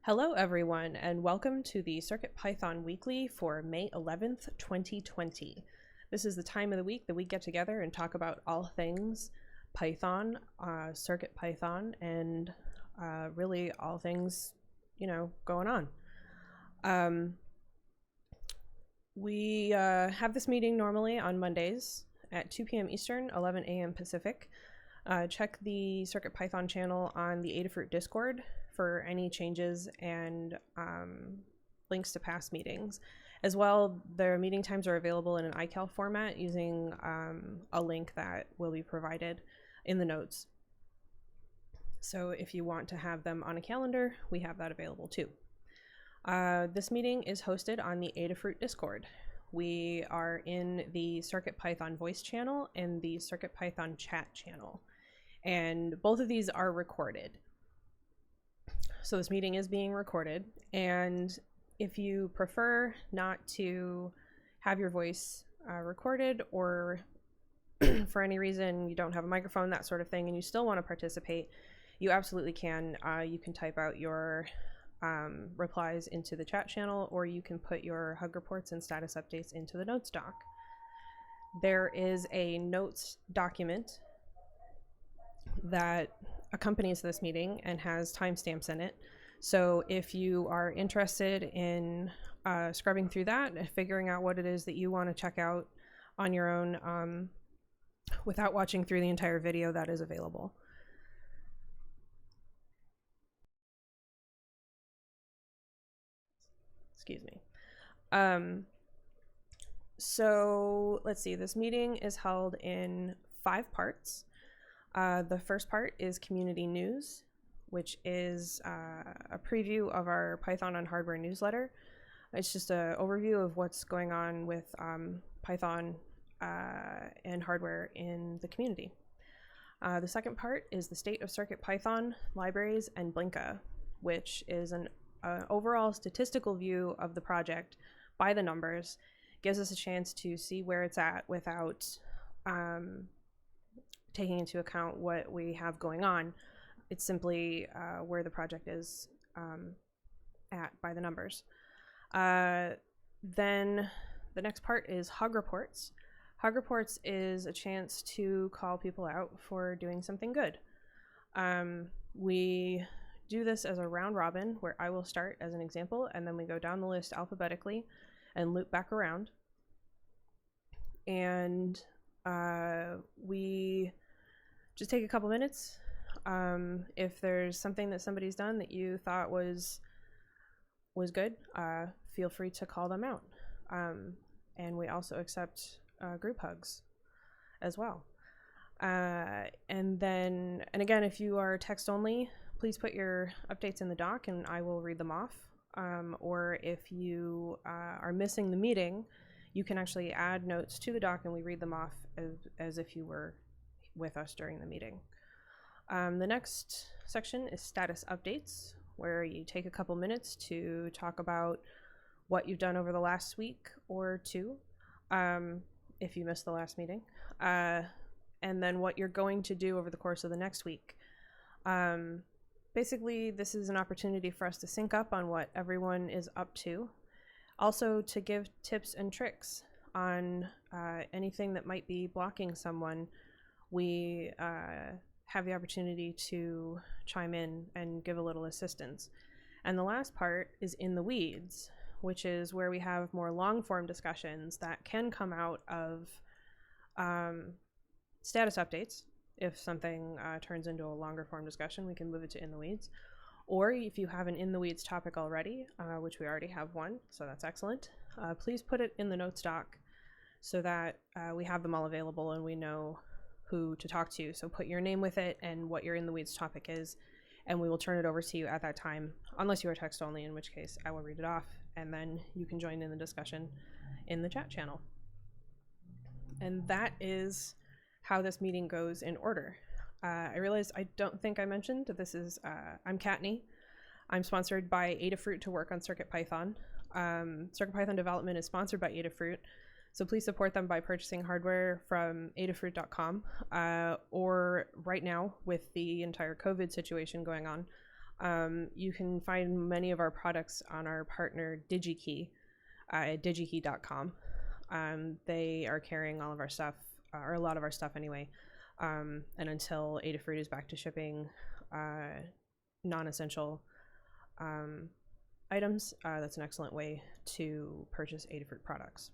Hello everyone, and welcome to the CircuitPython Weekly for May 11th, 2020. This is the time of the week that we get together and talk about all things Python, CircuitPython, and really all things, going on. We have this meeting normally on Mondays at 2 p.m. Eastern, 11 a.m. Pacific. Check the CircuitPython channel on the Adafruit Discord for any changes and links to past meetings. As well, their meeting times are available in an iCal format using a link that will be provided in the notes. So if you want to have them on a calendar, we have that available too. This meeting is hosted on the Adafruit Discord. We are in the CircuitPython voice channel and the CircuitPython chat channel. And both of these are recorded. So this meeting is being recorded, and if you prefer not to have your voice recorded, or for any reason you don't have a microphone, that sort of thing, and you still want to participate, you absolutely can. You can type out your replies into the chat channel, or you can put your hug reports and status updates into the notes doc. There is a notes document that accompanies this meeting and has timestamps in it. So if you are interested in scrubbing through that and figuring out what it is that you want to check out on your own without watching through the entire video, that is available. Excuse me. So let's see, this meeting is held in 5 parts. The first part is community news, which is a preview of our Python on Hardware newsletter. It's just an overview of what's going on with Python and hardware in the community. The second part is the state of CircuitPython, libraries, and Blinka, which is an overall statistical view of the project by the numbers. Gives us a chance to see where it's at without taking into account what we have going on. It's simply where the project is at by the numbers. Then the next part is hug reports. Hug reports is a chance to call people out for doing something good. We do this as a round robin where I will start as an example, and then we go down the list alphabetically and loop back around. And we just take a couple minutes. If there's something that somebody's done that you thought was good, feel free to call them out. And we also accept group hugs as well. And again, if you are text only, please put your updates in the doc and I will read them off. Or if you are missing the meeting, you can actually add notes to the doc and we read them off as if you were with us during the meeting. The next section is status updates, where you take a couple minutes to talk about what you've done over the last week or two, if you missed the last meeting, and then what you're going to do over the course of the next week. Basically, this is an opportunity for us to sync up on what everyone is up to. Also to give tips and tricks on anything that might be blocking someone. We have the opportunity to chime in and give a little assistance. And the last part is in the weeds, which is where we have more long-form discussions that can come out of status updates. If something turns into a longer form discussion, we can move it to in the weeds. Or if you have an in the weeds topic already, which we already have one, so that's excellent, please put it in the notes doc so that we have them all available and we know who to talk to. So put your name with it and what your in the weeds topic is, and we will turn it over to you at that time, unless you are text only, in which case I will read it off and then you can join in the discussion in the chat channel. And that is how this meeting goes in order. I realized I don't think I mentioned that this is, I'm Katney. I'm sponsored by Adafruit to work on CircuitPython. CircuitPython development is sponsored by Adafruit. So please support them by purchasing hardware from adafruit.com, or right now with the entire COVID situation going on, You can find many of our products on our partner DigiKey at digikey.com. They are carrying all of our stuff, or a lot of our stuff anyway. And until Adafruit is back to shipping non-essential items, that's an excellent way to purchase Adafruit products.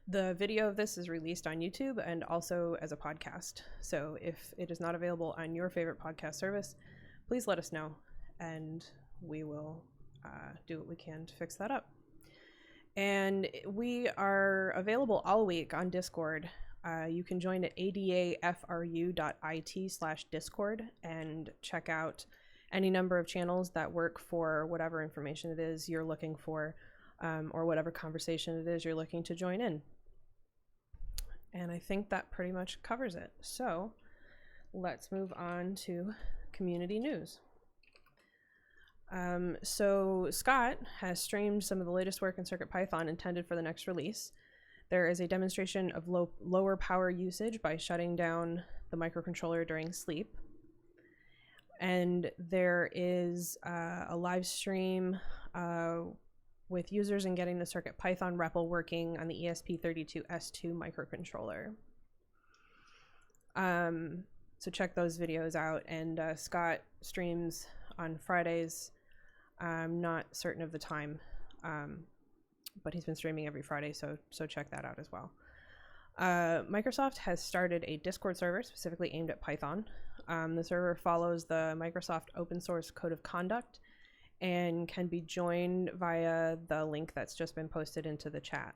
The video of this is released on YouTube and also as a podcast. So if it is not available on your favorite podcast service, please let us know and we will do what we can to fix that up. And we are available all week on Discord. You can join at adafru.it/discord and check out any number of channels that work for whatever information it is you're looking for, or whatever conversation it is you're looking to join in. And I think that pretty much covers it. So let's move on to community news. So Scott has streamed some of the latest work in CircuitPython intended for the next release. There is a demonstration of lower power usage by shutting down the microcontroller during sleep. And there is a live stream with users and getting the CircuitPython REPL working on the ESP32S2 microcontroller. So check those videos out. And Scott streams on Fridays. I'm not certain of the time, but he's been streaming every Friday, so check that out as well. Microsoft has started a Discord server specifically aimed at Python. The server follows the Microsoft open source code of conduct and can be joined via the link that's just been posted into the chat.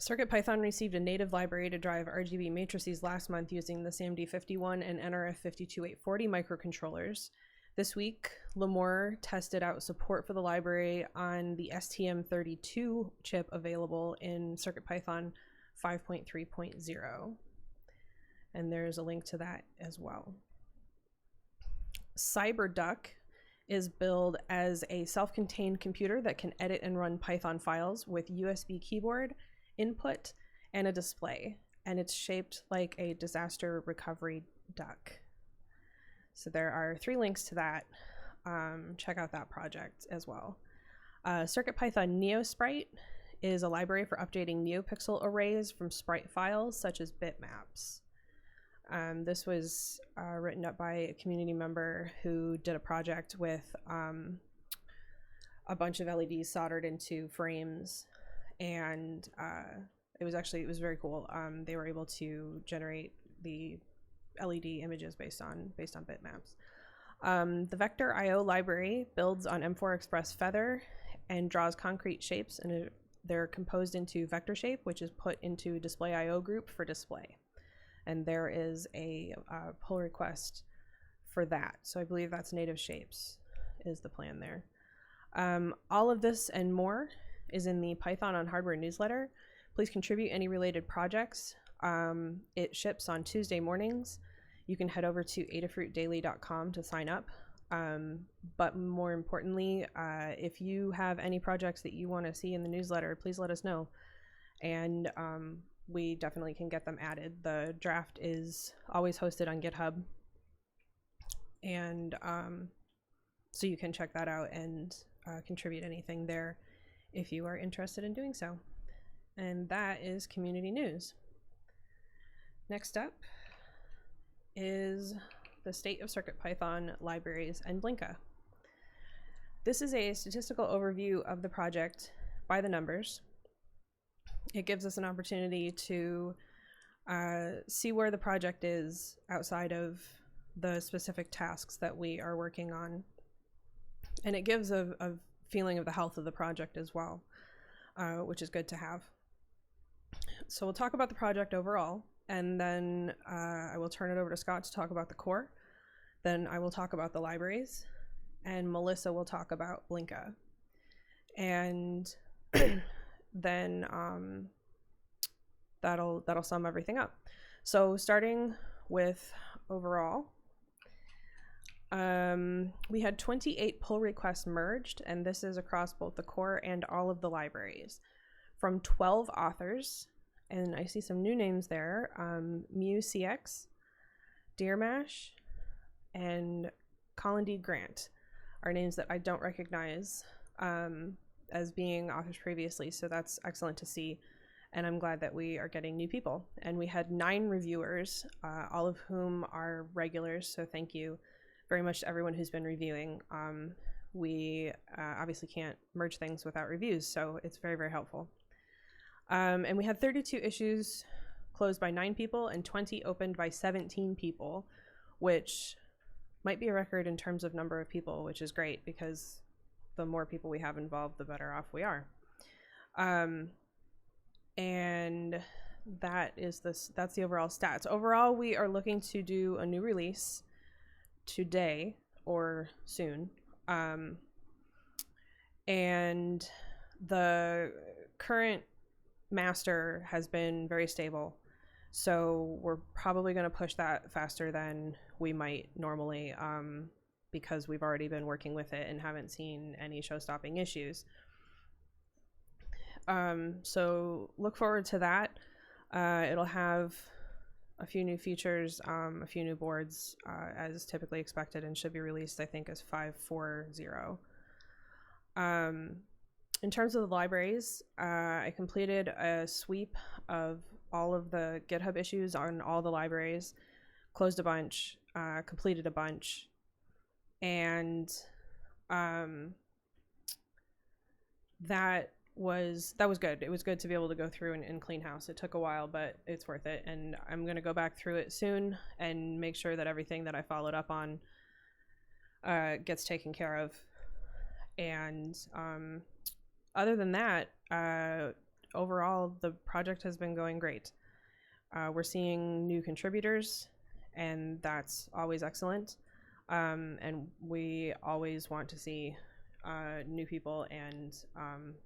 CircuitPython received a native library to drive Rgb Matrices last month using the SAMD51 and NRF52840 microcontrollers. This week, Lemore tested out support for the library on the STM32 chip available in CircuitPython 5.3.0. And there's a link to that as well. CyberDuck is billed as a self-contained computer that can edit and run Python files with USB keyboard, input, and a display. And it's shaped like a disaster recovery duck. So there are 3 links to that. Check out that project as well. CircuitPython NeoSprite is a library for updating NeoPixel arrays from Sprite files such as bitmaps. This was written up by a community member who did a project with a bunch of LEDs soldered into frames, and it was very cool. They were able to generate the LED images based on bitmaps. The Vector IO library builds on M4 Express Feather and draws concrete shapes, and they're composed into vector shape, which is put into display IO group for display. And there is a pull request for that. So I believe that's native shapes is the plan there. All of this and more is in the Python on Hardware newsletter. Please contribute any related projects. It ships on Tuesday mornings. You can head over to adafruitdaily.com to sign up. But more importantly, if you have any projects that you want to see in the newsletter, please let us know. And we definitely can get them added. The draft is always hosted on GitHub. And so you can check that out and contribute anything there if you are interested in doing so. And that is community news. Next up is the state of CircuitPython libraries and Blinka. This is a statistical overview of the project by the numbers. It gives us an opportunity to see where the project is outside of the specific tasks that we are working on. And it gives a feeling of the health of the project as well, which is good to have. So we'll talk about the project overall, and then I will turn it over to Scott to talk about the core. Then I will talk about the libraries, and Melissa will talk about Blinka. And then that'll sum everything up. So starting with overall, we had 28 pull requests merged, and this is across both the core and all of the libraries, from 12 authors. And I see some new names there: MuCX, Deermash, and Colin D. Grant are names that I don't recognize as being authors previously, so that's excellent to see. And I'm glad that we are getting new people. And we had 9 reviewers, all of whom are regulars, so thank you very much to everyone who's been reviewing. We obviously can't merge things without reviews, so it's very, very helpful. And we had 32 issues closed by 9 people and 20 opened by 17 people, which might be a record in terms of number of people, which is great because the more people we have involved, the better off we are. And that's the overall stats. Overall, we are looking to do a new release today or soon. And the current master has been very stable, so we're probably going to push that faster than we might normally, because we've already been working with it and haven't seen any show-stopping issues. So look forward to that. It'll have a few new features, a few new boards, as typically expected, and should be released, I think, as 5.4.0. In terms of the libraries, I completed a sweep of all of the GitHub issues on all the libraries, closed a bunch, completed a bunch, and that was good. It was good to be able to go through and clean house. It took a while, but it's worth it. And I'm going to go back through it soon and make sure that everything that I followed up on gets taken care of. And other than that, overall, the project has been going great. We're seeing new contributors, and that's always excellent. And we always want to see new people and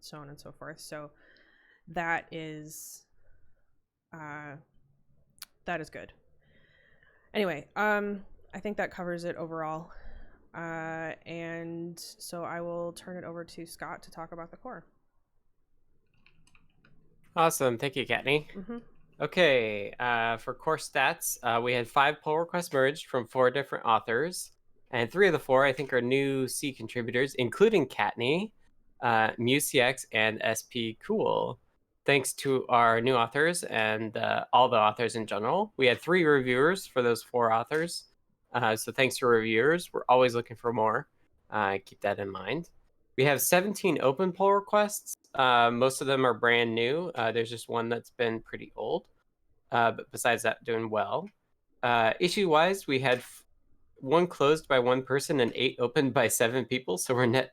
so on and so forth. So that is good. Anyway, I think that covers it overall. And so I will turn it over to Scott to talk about the core. Awesome. Thank you, Kattni. Okay, for core stats, we had 5 pull requests merged from 4 different authors, and 3 of the 4 I think are new C contributors, including Kattni, MuseCX, and SP Cool. Thanks to our new authors and all the authors in general. We had 3 reviewers for those 4 authors, so thanks to reviewers. We're always looking for more. Keep that in mind. We have 17 open pull requests. Most of them are brand new. There's just one that's been pretty old. But besides that, doing well. Issue-wise, we had 1 closed by 1 person and 8 opened by 7 people. So we're net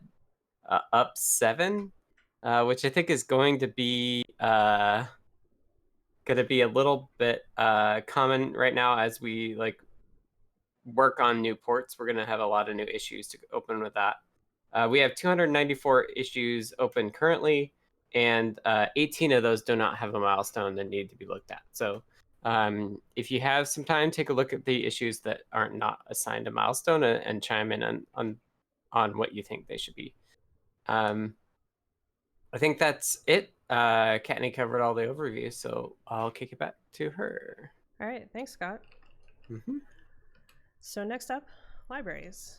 up 7, which I think is going to be a little bit common right now as we work on new ports. We're going to have a lot of new issues to open with that. We have 294 issues open currently, and 18 of those do not have a milestone that need to be looked at. So if you have some time, take a look at the issues that aren't not assigned a milestone and chime in on what you think they should be. I think that's it. Kattni covered all the overview, so I'll kick it back to her. All right, thanks, Scott. So next up, libraries.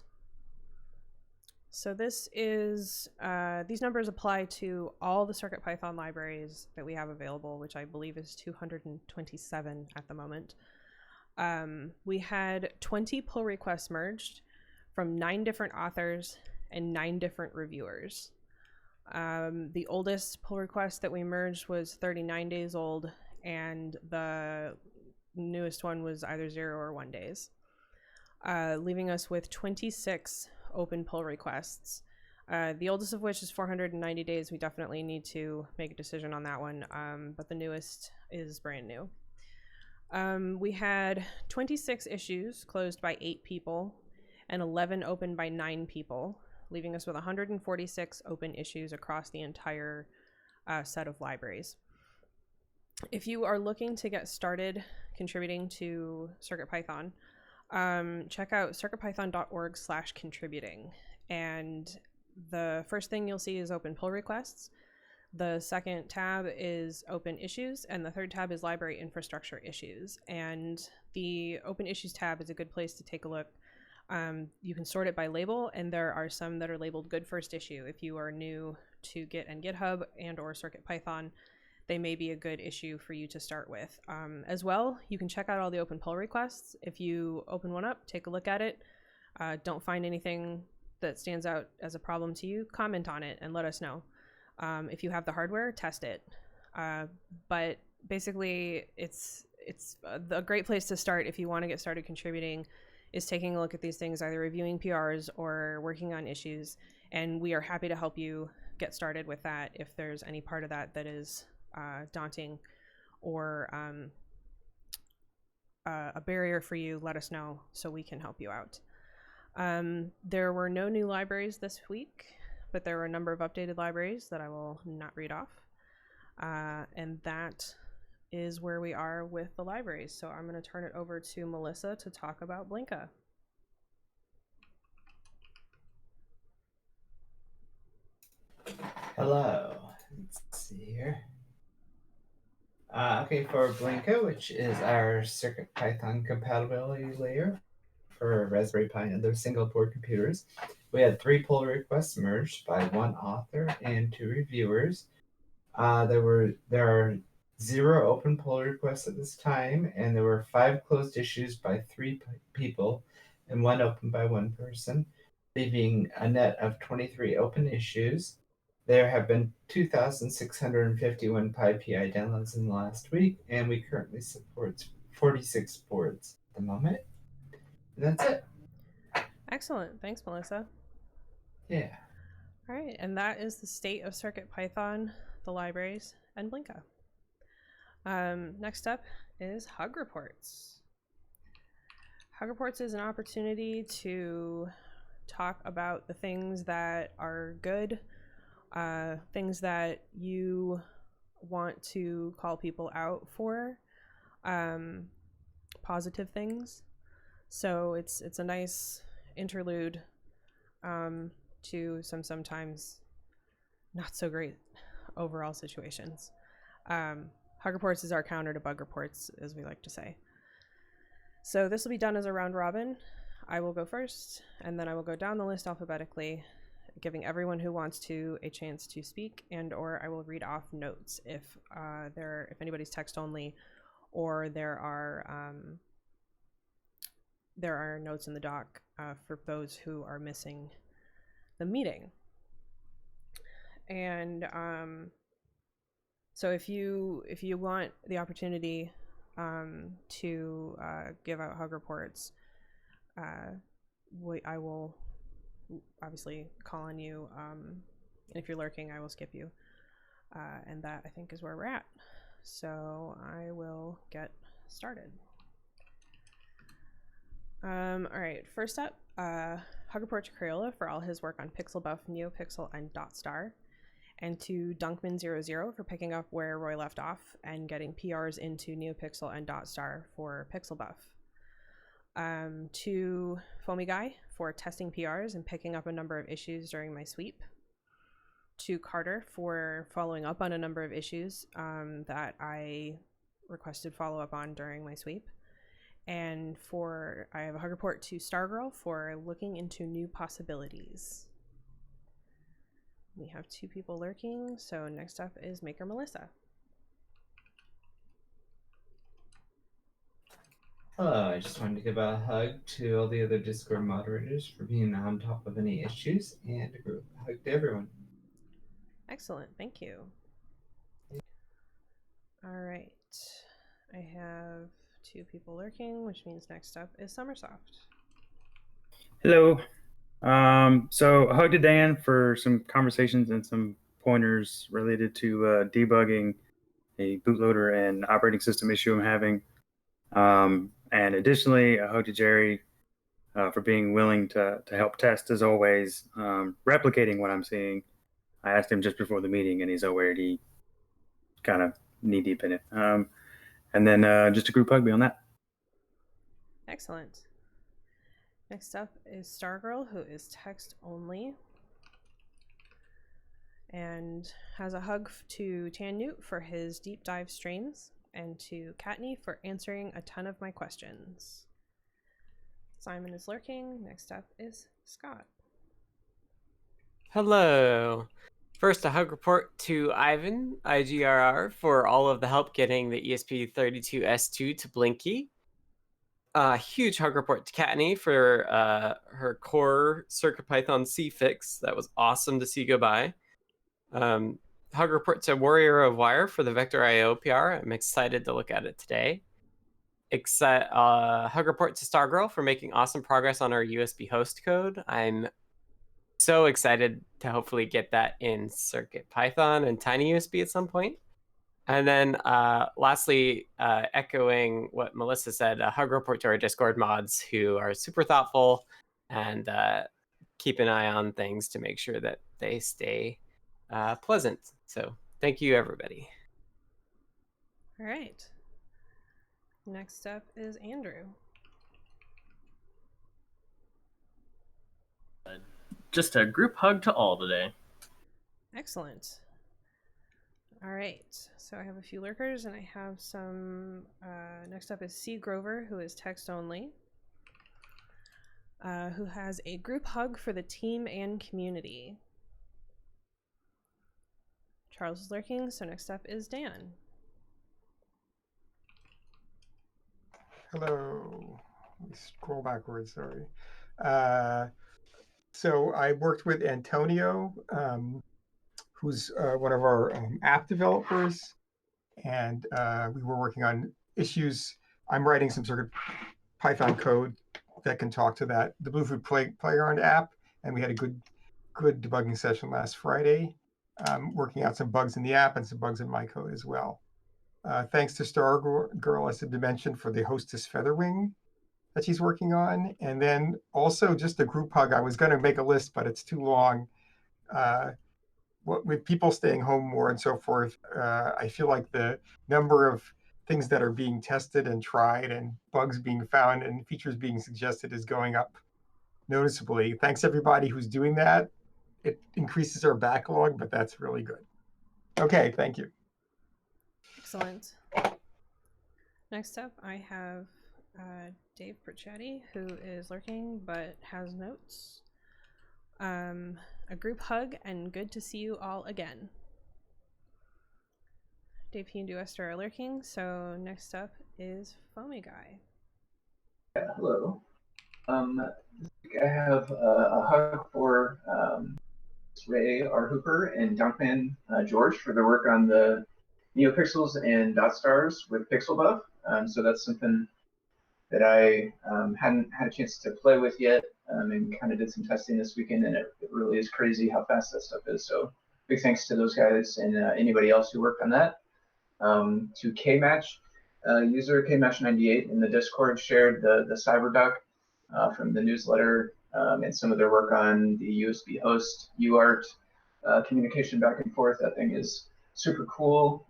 So this is, these numbers apply to all the CircuitPython libraries that we have available, which I believe is 227 at the moment. We had 20 pull requests merged from 9 different authors and 9 different reviewers. The oldest pull request that we merged was 39 days old, and the newest one was either 0 or 1 days, leaving us with 26 open pull requests, the oldest of which is 490 days. We definitely need to make a decision on that one, but the newest is brand new. We had 26 issues closed by 8 people and 11 opened by 9 people, leaving us with 146 open issues across the entire set of libraries. If you are looking to get started contributing to CircuitPython, check out circuitpython.org/contributing, and the first thing you'll see is open pull requests. The second tab is open issues, and the third tab is library infrastructure issues. And the open issues tab is a good place to take a look You can sort it by label, and there are some that are labeled good first issue. If you are new to Git and GitHub and or CircuitPython, they may be a good issue for you to start with. As well, you can check out all the open pull requests. If you open one up, take a look at it. Don't find anything that stands out as a problem to you, comment on it and let us know. If you have the hardware, test it. But basically, it's a great place to start if you want to get started contributing, is taking a look at these things, either reviewing PRs or working on issues. And we are happy to help you get started with that if there's any part of that that is daunting or a barrier for you. Let us know so we can help you out. There were no new libraries this week, but there were a number of updated libraries that I will not read off. And that is where we are with the libraries. So I'm going to turn it over to Melissa to talk about Blinka. Hello. Let's see here. Okay, for Blinka, which is our CircuitPython compatibility layer for Raspberry Pi and other single board computers, we had 3 pull requests merged by 1 author and 2 reviewers. There are 0 open pull requests at this time, and there were 5 closed issues by 3 people and 1 open by 1 person, leaving a net of 23 open issues. There have been 2,651 PyPI downloads in the last week, and we currently support 46 boards at the moment. And that's it. Excellent. Thanks, Melissa. Yeah. All right, and that is the state of CircuitPython, the libraries, and Blinka. Next up is Hug Reports. Hug Reports is an opportunity to talk about the things that are good, things that you want to call people out for, positive things. So it's a nice interlude to some sometimes not so great overall situations. Hug Reports is our counter to bug reports, as we like to say. So this will be done as a round robin. I will go first, and then I will go down the list alphabetically, giving everyone who wants to a chance to speak, and or I will read off notes if anybody's text only, or there are notes in the doc for those who are missing the meeting. And so if you want the opportunity to give out Hug Reports, I will obviously call on you, and if you're lurking, I will skip you, and that, I think, is where we're at. So I will get started. All right, first up, Hug Report to Crayola for all his work on PixelBuff, NeoPixel, and DotStar, and to Dunkman00 for picking up where Roy left off and getting PRs into NeoPixel and DotStar for PixelBuff. To Foamy Guy for testing PRs and picking up a number of issues during my sweep. To Carter for following up on a number of issues that I requested follow up on during my sweep. And I have a Hug Report to Stargirl for looking into new possibilities. We have 2 people lurking, so next up is Maker Melissa. Hello, I just wanted to give a hug to all the other Discord moderators for being on top of any issues, and a group hug to everyone. Excellent, thank you. All right, I have 2 people lurking, which means next up is Summersoft. Hello. So a hug to Dan for some conversations and some pointers related to debugging a bootloader and operating system issue I'm having. And additionally, a hug to Jerry for being willing to help test, as always, replicating what I'm seeing. I asked him just before the meeting, and he's already kind of knee-deep in it. And then just a group hug beyond that. Excellent. Next up is Stargirl, who is text only and has a hug to Tan Newt for his deep dive streams, and to Katney for answering a ton of my questions. Simon is lurking. Next up is Scott. Hello. First, a hug report to Ivan, IGRR, for all of the help getting the ESP32S2 to Blinky. A huge hug report to Kattni for her core CircuitPython C fix. That was awesome to see go by. Hug report to Warrior of Wire for the Vector IO PR. I'm excited to look at it today. Hug report to Stargirl for making awesome progress on our USB host code. I'm so excited to hopefully get that in CircuitPython and TinyUSB at some point. And then lastly, echoing what Melissa said, a hug report to our Discord mods who are super thoughtful and keep an eye on things to make sure that they stay pleasant. So thank you, everybody. All right. Next up is Andrew. Just a group hug to all today. Excellent. All right. So I have a few lurkers, and I have some. Next up is C. Grover, who is text only, who has a group hug for the team and community. Charles is lurking, so next up is Dan. Hello. Let me scroll backwards, sorry. So I worked with Antonio, who's one of our app developers, and we were working on issues. I'm writing some sort of Python code that can talk to the Bluefoot Playground app, and we had a good debugging session last Friday, working out some bugs in the app and some bugs in my code as well. Thanks to Stargirl, as I mentioned, for the Hostess Featherwing that she's working on. And then also just a group hug. I was going to make a list, but it's too long. With people staying home more and so forth, I feel like the number of things that are being tested and tried and bugs being found and features being suggested is going up noticeably. Thanks everybody who's doing that. It increases our backlog, but that's really good. Okay, thank you. Excellent. Next up, I have Dave Perchetti, who is lurking but has notes. A group hug and good to see you all again. Dave P and Duester are lurking, so next up is Foamy Guy. Yeah, hello. I have a hug for Ray R. Hooper and Dunkman George for their work on the NeoPixels and dot stars with PixelBuff. So that's something that I hadn't had a chance to play with yet, and kind of did some testing this weekend, and it really is crazy how fast that stuff is. So big thanks to those guys and anybody else who worked on that. To Kmatch, user Kmatch98 in the Discord shared the CyberDuck from the newsletter and some of their work on the USB host UART communication back and forth. That thing is super cool.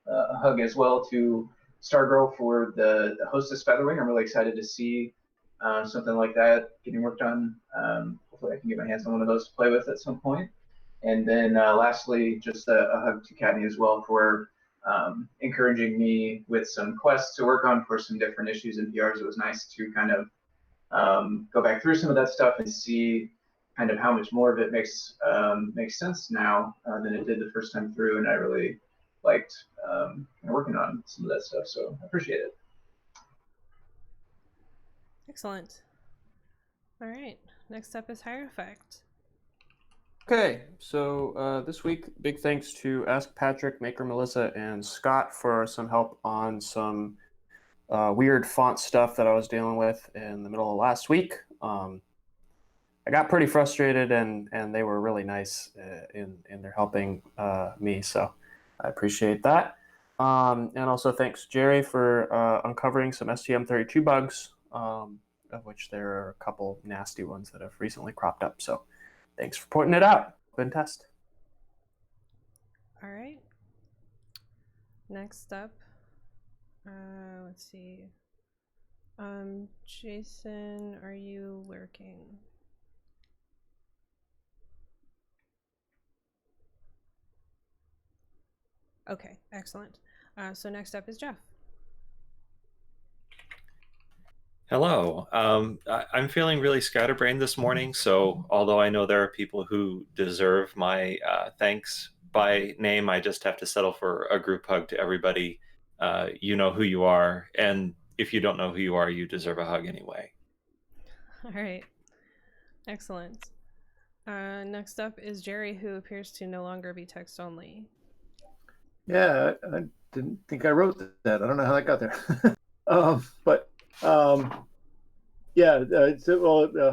A hug as well to Stargirl for the Hostess Featherwing. I'm really excited to see something like that getting worked on. Hopefully I can get my hands on one of those to play with at some point. And then lastly, just a hug to Kattni as well for encouraging me with some quests to work on for some different issues and PRs. It was nice to kind of go back through some of that stuff and see kind of how much more of it makes sense now than it did the first time through, and I really liked working on some of that stuff, so I appreciate it. Excellent. All right, next up is Higher Effect. Okay, so this week, big thanks to Ask Patrick, Maker Melissa, and Scott for some help on some weird font stuff that I was dealing with in the middle of last week. I got pretty frustrated, and they were really nice in their helping me, so I appreciate that. And also thanks Jerry for uncovering some STM32 bugs, of which there are a couple nasty ones that have recently cropped up. So thanks for pointing it out. Good test. All right. Next up, let's see. Jason, are you lurking? Okay, excellent. So next up is Jeff. Hello. I'm feeling really scatterbrained this morning, so although I know there are people who deserve my thanks by name, I just have to settle for a group hug to everybody. You know who you are, and if you don't know who you are, you deserve a hug anyway. All right. Excellent. Next up is Jerry, who appears to no longer be text only. Yeah, I didn't think I wrote that. I don't know how that got there. A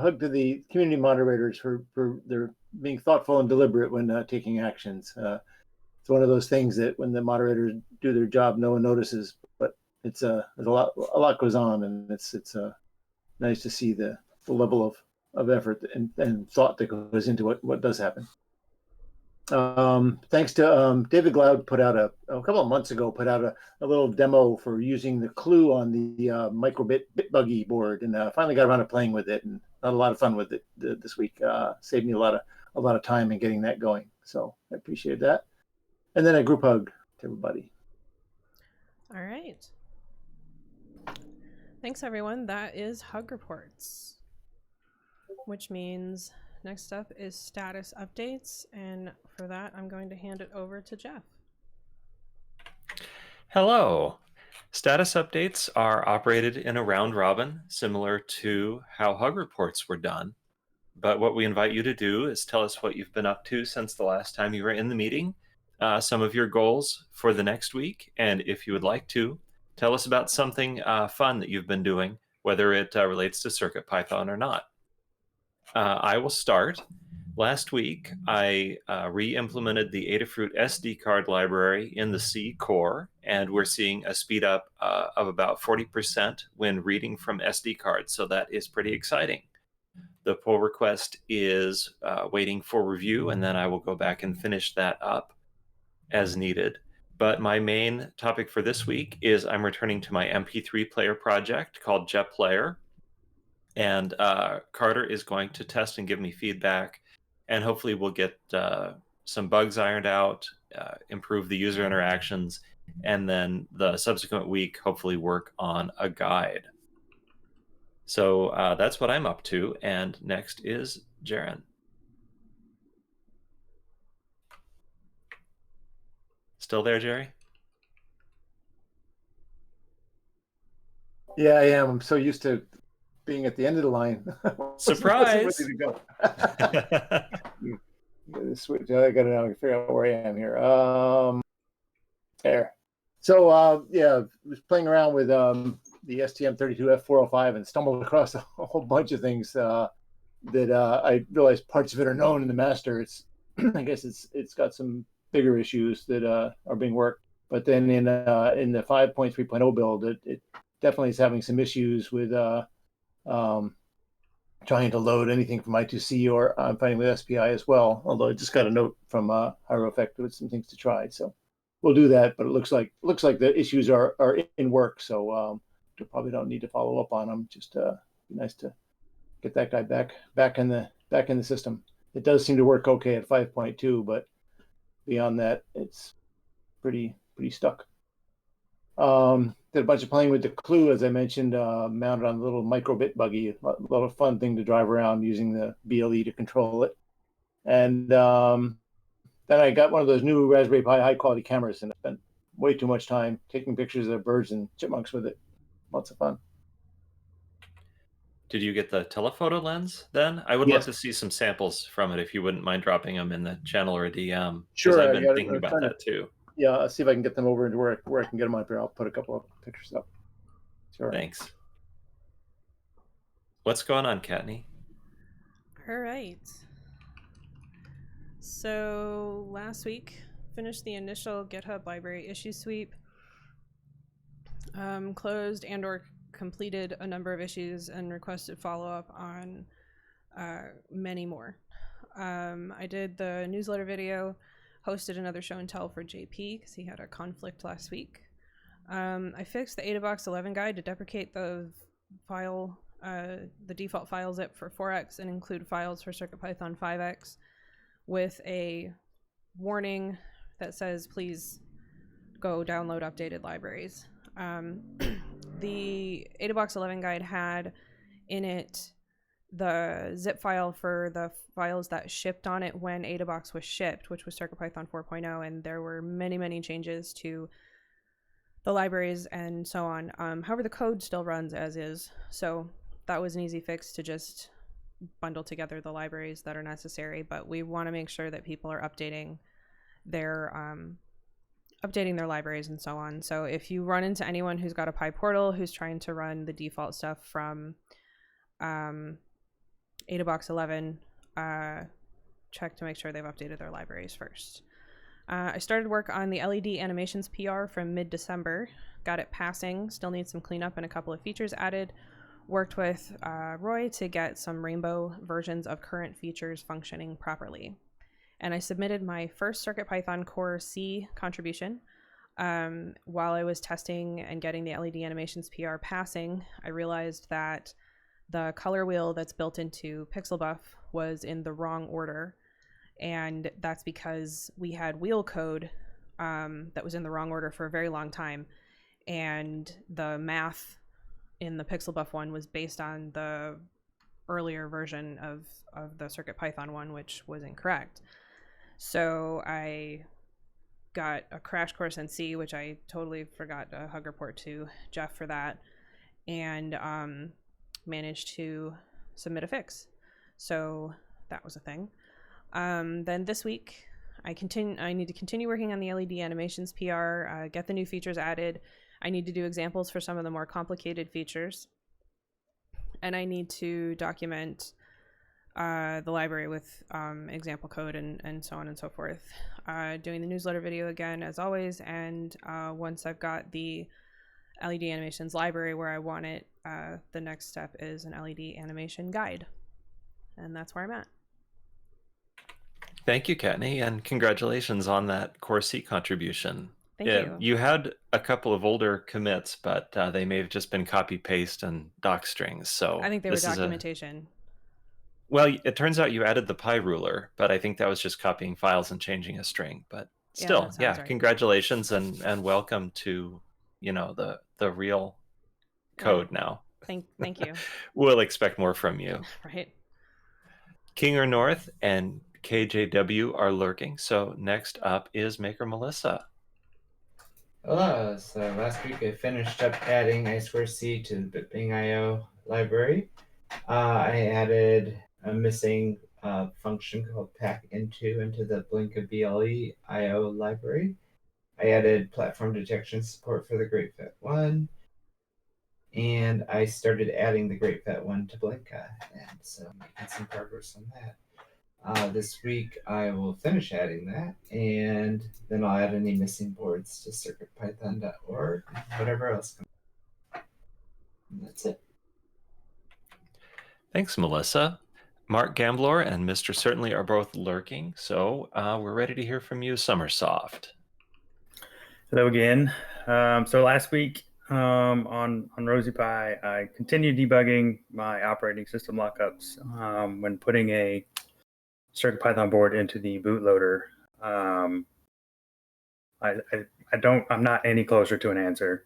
hug to the community moderators for their being thoughtful and deliberate when taking actions. It's one of those things that when the moderators do their job, no one notices, but there's a lot goes on, and it's nice to see the level of effort and thought that goes into what does happen. Thanks to David Glaude put out a couple of months ago, put out a little demo for using the clue on the microbit bitbuggy board, and finally got around to playing with it, and had a lot of fun with it this week. Saved me a lot of time in getting that going, so I appreciate that. And then a group hug to everybody. All right. Thanks, everyone. That is hug reports, which means next up is status updates, and for that, I'm going to hand it over to Jeff. Hello. Status updates are operated in a round robin, similar to how hug reports were done. But what we invite you to do is tell us what you've been up to since the last time you were in the meeting, some of your goals for the next week, and if you would like to, tell us about something fun that you've been doing, whether it relates to CircuitPython or not. I will start. Last week, I re-implemented the Adafruit SD card library in the C core, and we're seeing a speed up of about 40% when reading from SD cards, so that is pretty exciting. The pull request is waiting for review, and then I will go back and finish that up as needed. But my main topic for this week is I'm returning to my MP3 player project called JetPlayer, and Carter is going to test and give me feedback, and hopefully we'll get some bugs ironed out, improve the user interactions, and then the subsequent week hopefully work on a guide. So that's what I'm up to, and next is Jaren. Still there, Jerry? Yeah, I am. I'm so used to being at the end of the line. Surprise! Ready to go. Switch. I got to now figure out where I am here. There. So I was playing around with the STM32F405 and stumbled across a whole bunch of things that I realized parts of it are known in the master. It's I guess it's got some bigger issues that are being worked. But then in the 5.3.0 build, it definitely is having some issues with trying to load anything from I2C, or I'm finding with SPI as well. Although I just got a note from HyroEffect with some things to try, so we'll do that. But it looks like the issues are in work, so we probably don't need to follow up on them. Just be nice to get that guy back in the system. It does seem to work okay at 5.2, but beyond that, it's pretty stuck. Did a bunch of playing with the clue, as I mentioned, mounted on a little microbit buggy. A lot of fun thing to drive around using the BLE to control it. And then I got one of those new Raspberry Pi high quality cameras, and I spent way too much time taking pictures of birds and chipmunks with it. Lots of fun. Did you get the telephoto lens then? I would love to see some samples from it if you wouldn't mind dropping them in the channel or a DM. Sure, I've been thinking about that too. Yeah, I'll see if I can get them over into where I can get them up here. I'll put a couple of pictures up. Sure. Thanks. What's going on, Katney? All right. So last week, finished the initial GitHub library issue sweep, closed and/or completed a number of issues, and requested follow-up on many more. I did the newsletter video, hosted another show and tell for JP because he had a conflict last week. I fixed the AdaBox 11 guide to deprecate the default file zip for 4x and include files for CircuitPython 5x with a warning that says please go download updated libraries. the AdaBox 11 guide had in it the zip file for the files that shipped on it when AdaBox was shipped, which was CircuitPython 4.0, and there were many changes to the libraries and so on. However, the code still runs as is, so that was an easy fix to just bundle together the libraries that are necessary, but we want to make sure that people are updating their libraries and so on. So if you run into anyone who's got a PyPortal who's trying to run the default stuff from AdaBox 11, check to make sure they've updated their libraries first. I started work on the LED animations PR from mid-December, got it passing, still needs some cleanup and a couple of features added. Worked with Roy to get some rainbow versions of current features functioning properly. And I submitted my first CircuitPython Core C contribution. While I was testing and getting the LED animations PR passing, I realized that the color wheel that's built into PixelBuff was in the wrong order. And that's because we had wheel code that was in the wrong order for a very long time. And the math in the PixelBuff one was based on the earlier version of the CircuitPython one, which was incorrect. So I got a crash course in C, which I totally forgot to hug report to Jeff for that, and managed to submit a fix. So that was a thing. Then this week, I need to continue working on the LED animations PR, get the new features added. I need to do examples for some of the more complicated features. And I need to document the library with example code and so on and so forth. Doing the newsletter video again, as always. And once I've got the LED animations library where I want it, the next step is an LED animation guide. And that's where I'm at. Thank you, Kattni, and congratulations on that Core C contribution. Thank you. You had a couple of older commits, but they may have just been copy paste and doc strings. So I think they were documentation. Well, it turns out you added the pi ruler, but I think that was just copying files and changing a string. But still, yeah, right. Congratulations and welcome to the real code now. Thank you. We'll expect more from you. Right. King or North and KJW are lurking. So next up is Maker Melissa. Hello. So last week I finished up adding I2C to the BitBang.io library. I added a missing function called pack-into the Blinka BLE IO library. I added platform detection support for the GreatFet 1. And I started adding the GreatFet 1 to Blinka. And so I'm making some progress on that. This week I will finish adding that, and then I'll add any missing boards to CircuitPython.org and whatever else comes. And that's it. Thanks, Melissa. Mark Gamblor and Mr. Certainly are both lurking, so we're ready to hear from you, Summersoft. Hello again. So last week on Rosy Pi, I continued debugging my operating system lockups when putting a CircuitPython board into the bootloader. I'm not any closer to an answer,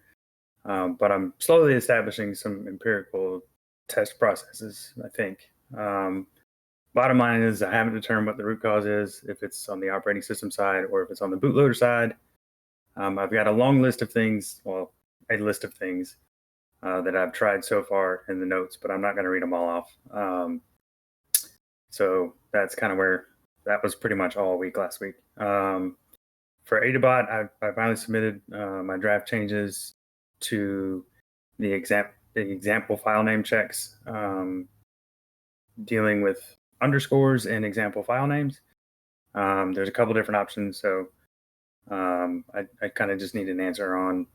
but I'm slowly establishing some empirical test processes, I think. Bottom line is I haven't determined what the root cause is, if it's on the operating system side or if it's on the bootloader side. I've got a long list of things, a list of things that I've tried so far in the notes, but I'm not going to read them all off. So that's kind of where that was pretty much all week last week. For Adabot, I finally submitted my draft changes to the example file name checks, dealing with underscores and example file names. There's a couple different options, so I kind of just need an answer on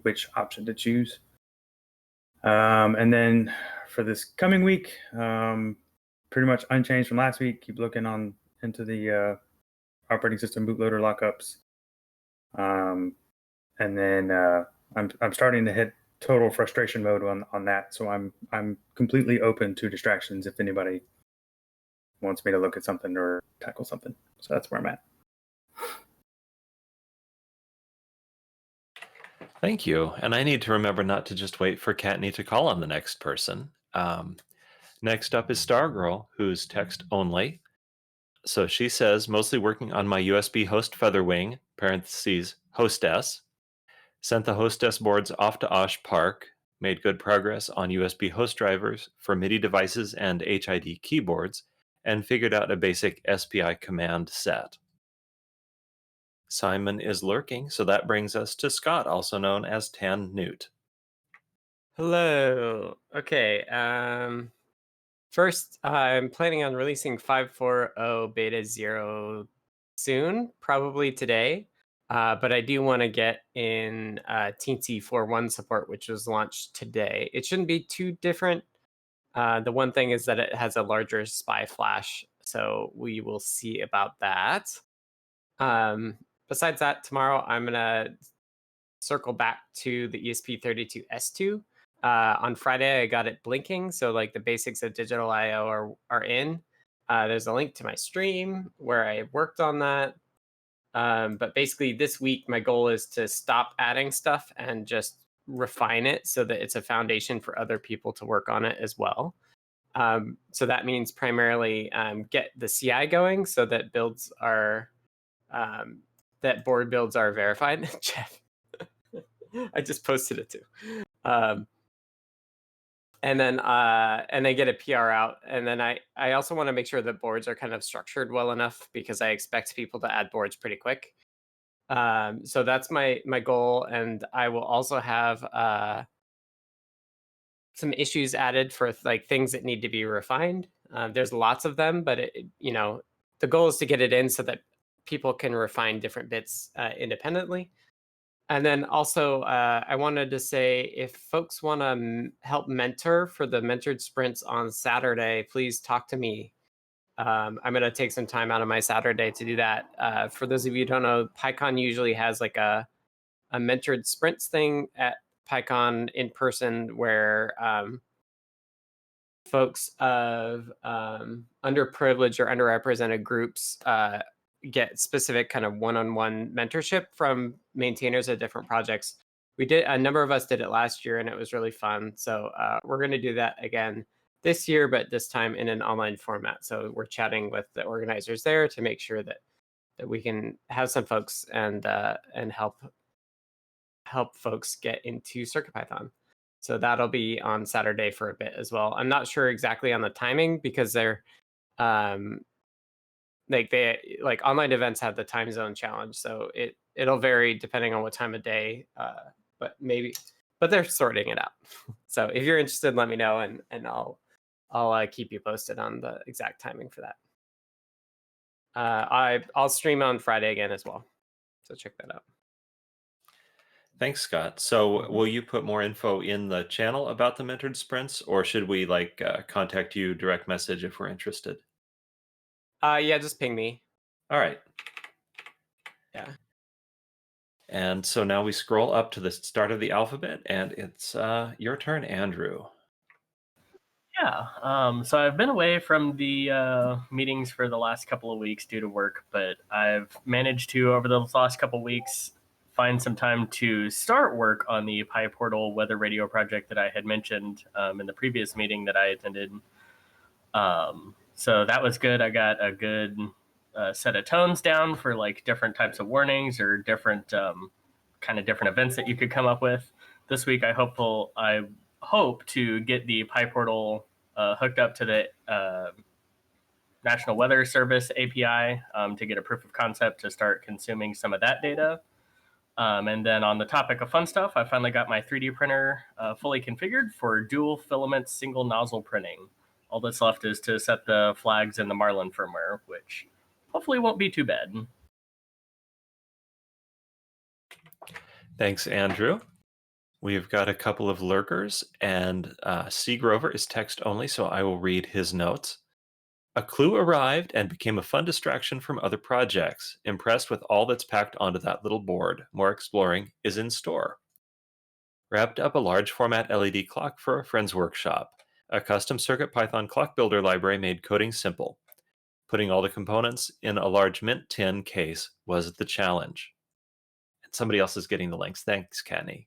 which option to choose. And then for this coming week, pretty much unchanged from last week. Keep looking into the operating system bootloader lockups, and then I'm starting to hit total frustration mode on that. So I'm completely open to distractions if anybody wants me to look at something or tackle something. So that's where I'm at. Thank you. And I need to remember not to just wait for Katney to call on the next person. Next up is Stargirl, who's text only. So she says, mostly working on my USB host Featherwing, parentheses, hostess. Sent the hostess boards off to Osh Park. Made good progress on USB host drivers for MIDI devices and HID keyboards. And figured out a basic SPI command set. Simon is lurking, so that brings us to Scott, also known as Tan Newt. Hello. Okay. First, I'm planning on releasing 5.4.0 beta 0 soon, probably today. But I do want to get in Teensy 4.1 support, which was launched today. It shouldn't be too different. The one thing is that it has a larger SPI flash, so we will see about that. Besides that, tomorrow I'm going to circle back to the ESP32S2. On Friday, I got it blinking, so like the basics of digital I/O are in. There's a link to my stream where I worked on that. But basically, this week my goal is to stop adding stuff and just refine it so that it's a foundation for other people to work on it as well. So that means primarily get the CI going so that builds are that board builds are verified. Jeff, I just posted it too. And then get a PR out. And then I also want to make sure that boards are kind of structured well enough because I expect people to add boards pretty quick. So that's my goal. And I will also have some issues added for like things that need to be refined. There's lots of them, but the goal is to get it in so that people can refine different bits independently. And then also, I wanted to say, if folks want to help mentor for the mentored sprints on Saturday, please talk to me. I'm going to take some time out of my Saturday to do that. For those of you who don't know, PyCon usually has like a mentored sprints thing at PyCon in person where folks of underprivileged or underrepresented groups get specific kind of one-on-one mentorship from maintainers of different projects. A number of us did it last year and it was really fun. So we're going to do that again this year, but this time in an online format. So we're chatting with the organizers there to make sure that we can have some folks and help folks get into CircuitPython. So that'll be on Saturday for a bit as well. I'm not sure exactly on the timing because they're like online events have the time zone challenge, so it'll vary depending on what time of day. But they're sorting it out. So if you're interested, let me know, and I'll keep you posted on the exact timing for that. I'll stream on Friday again as well, so check that out. Thanks, Scott. So will you put more info in the channel about the mentored sprints, or should we contact you direct message if we're interested? Yeah, just ping me. All right. Yeah. And so now we scroll up to the start of the alphabet, and it's your turn, Andrew. Yeah. So I've been away from the meetings for the last couple of weeks due to work, but I've managed to, over the last couple of weeks, find some time to start work on the PyPortal weather radio project that I had mentioned in the previous meeting that I attended. So that was good. I got a good set of tones down for like different types of warnings or different different events that you could come up with. This week, I hope to get the PyPortal hooked up to the National Weather Service API to get a proof of concept to start consuming some of that data. And then on the topic of fun stuff, I finally got my 3D printer fully configured for dual filament single nozzle printing. All that's left is to set the flags in the Marlin firmware, which hopefully won't be too bad. Thanks, Andrew. We've got a couple of lurkers, and C. Grover is text only, so I will read his notes. A clue arrived and became a fun distraction from other projects. Impressed with all that's packed onto that little board. More exploring is in store. Wrapped up a large format LED clock for a friend's workshop. A custom CircuitPython clock builder library made coding simple. Putting all the components in a large mint tin case was the challenge. And somebody else is getting the links. Thanks, Katney.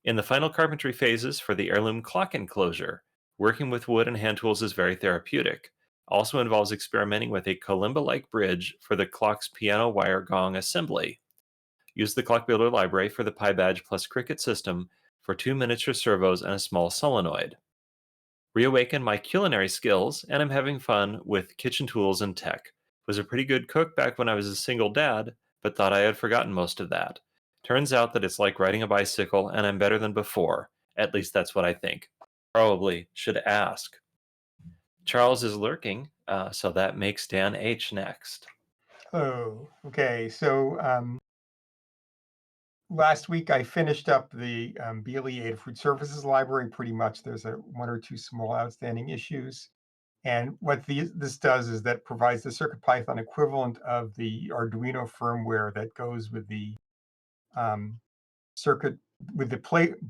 In the final carpentry phases for the heirloom clock enclosure, working with wood and hand tools is very therapeutic. Also involves experimenting with a kalimba-like bridge for the clock's piano wire gong assembly. Use the Clock Builder library for the Pi Badge plus Cricut system for 2 miniature servos and a small solenoid. Reawaken my culinary skills, and I'm having fun with kitchen tools and tech. Was a pretty good cook back when I was a single dad, but thought I had forgotten most of that. Turns out that it's like riding a bicycle, and I'm better than before. At least that's what I think. Probably should ask. Charles is lurking, so that makes Dan H next. Oh, okay. So last week I finished up the BLE Adafruit Services library pretty much. There's one or two small outstanding issues. And what this does is that provides the CircuitPython equivalent of the Arduino firmware that goes with the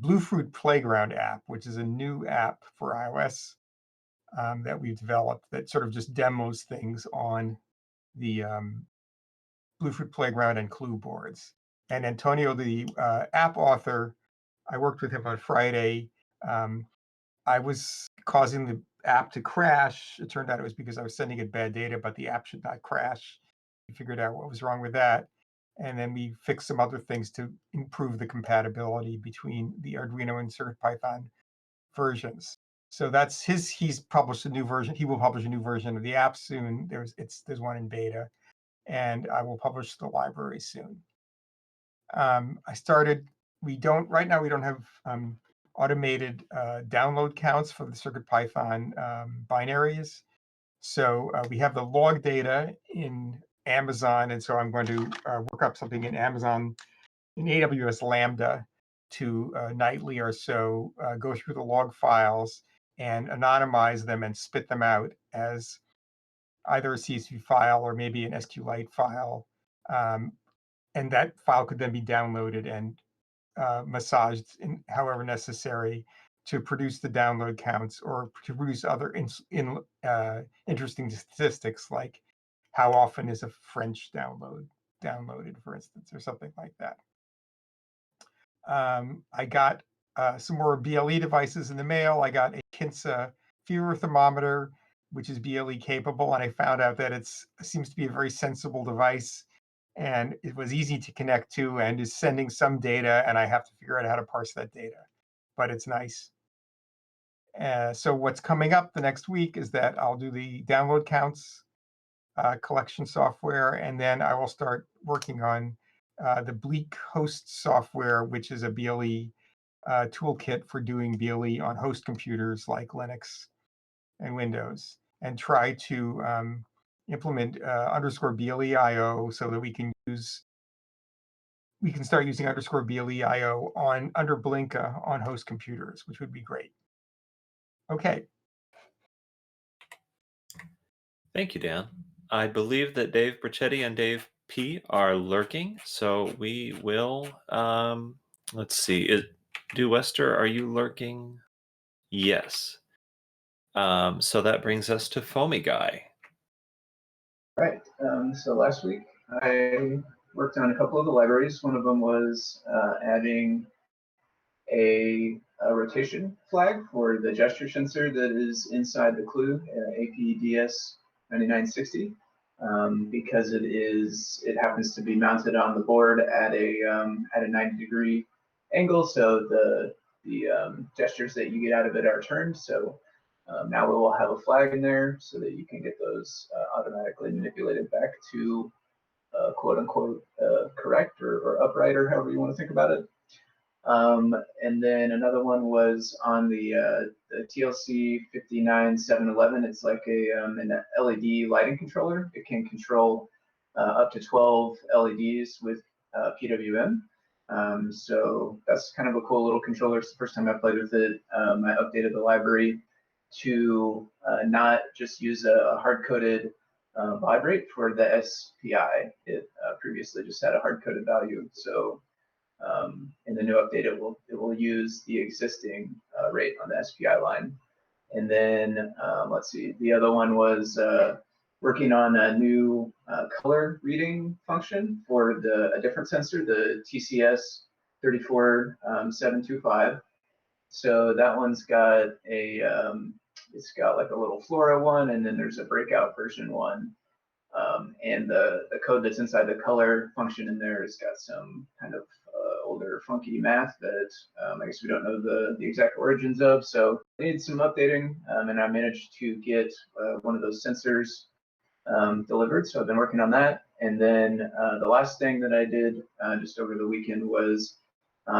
Bluefruit Playground app, which is a new app for iOS that we've developed that sort of just demos things on the Bluefruit Playground and Clue boards. And Antonio, the app author, I worked with him on Friday. I was causing the app to crash. It turned out it was because I was sending it bad data, but the app should not crash. We figured out what was wrong with that. And then we fixed some other things to improve the compatibility between the Arduino and CircuitPython versions. So that's he's published a new version. He will publish a new version of the app soon. There's one in beta, and I will publish the library soon. Right now we don't have automated download counts for the CircuitPython binaries. So we have the log data in Amazon, and so I'm going to work up something in AWS Lambda to nightly or so go through the log files and anonymize them and spit them out as either a CSV file or maybe an SQLite file. And that file could then be downloaded and massaged in however necessary to produce the download counts or to produce other interesting statistics, like how often is a French downloaded, for instance, or something like that. I got some more BLE devices in the mail. I got a Kinsa fever thermometer, which is BLE capable, and I found out that it seems to be a very sensible device, and it was easy to connect to and is sending some data, and I have to figure out how to parse that data, but it's nice. So what's coming up the next week is that I'll do the download counts collection software, and then I will start working on the Bleak host software, which is a BLE toolkit for doing BLE on host computers like Linux and Windows, and try to implement _BLE.io so that we can start using _BLE.io under Blinka on host computers, which would be great. Okay. Thank you, Dan. I believe that Dave Brachetti and Dave P are lurking, so we will, let's see, Do Wester, are you lurking? Yes. So that brings us to Foamy Guy. Right. So last week I worked on a couple of the libraries. One of them was adding a rotation flag for the gesture sensor that is inside the Clue APDS 9960, because it happens to be mounted on the board at a 90-degree angle, so the gestures that you get out of it are turned. So now we will have a flag in there so that you can get those automatically manipulated back to quote unquote correct or upright, or however you want to think about it. And then another one was on the TLC 59711. It's like an LED lighting controller. It can control up to 12 LEDs with PWM. So that's kind of a cool little controller. It's the first time I played with it. I updated the library to not just use a hard-coded vibrate for the SPI. It previously just had a hard-coded value. So in the new update, it will use the existing rate on the SPI line. And then let's see, the other one was working on a new color reading function for a different sensor, the TCS 34725. So that one's got a, it's got like a little Flora one, and then there's a breakout version one. And the code that's inside the color function in there has got some kind of older funky math that I guess we don't know the exact origins of. So I need some updating, and I managed to get one of those sensors delivered. So I've been working on that. And then the last thing that I did just over the weekend was